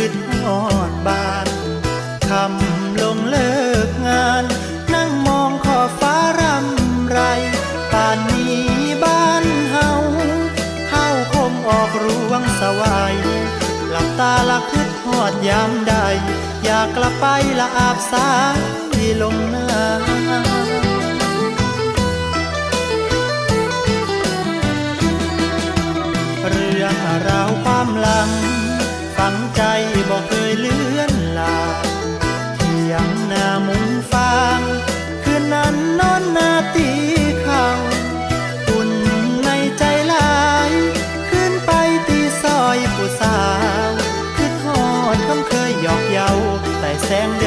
คิดฮอดบ้านคำลงเลิกงานนั่งมองขอบฟ้ารำไรป่านนี้บ้านเฮาคมออกรวงสวายหลับตาละคิดฮอดยามใดอยากกลับไปละอาบสายลงหน้าเรื่องราวความหลังฝังใจบอกเคยเลือนลาเพียงหน้ามุงฟางคืนนั้นนอนนาตีเข้าอุ่นในใจหลายขึ้นไปตีซอยผู้สาวคิดฮอดคำเคยหยอกเย้าแต่แสงแด